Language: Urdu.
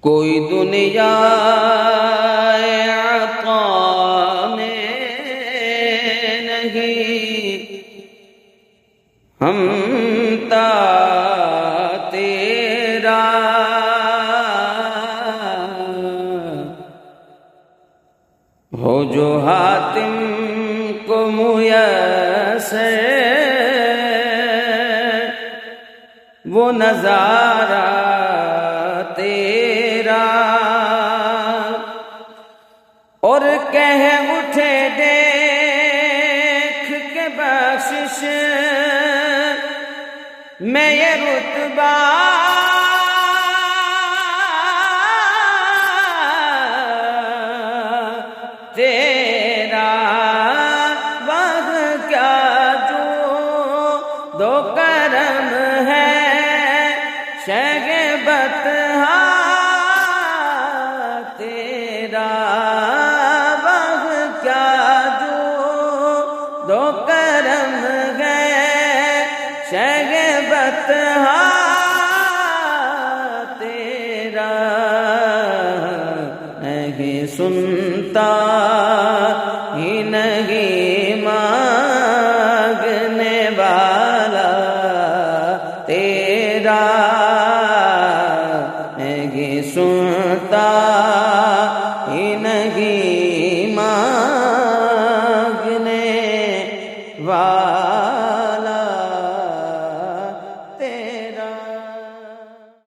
کوئی دنیا عطا میں نہیں، ہم تا تیرا ہو جو حاتم کو میسر وہ نظارہ تیرا، اور کہہ اٹھے دیکھ کے بخشش میں یہ رتبہ تیرا، وہاں کیا جو دو کرم ہے شہ بطحا تیرا، وہاں کیا جو دو کرم ہے شہ بطحا تیرا، نہیں سنتا ہی نہیں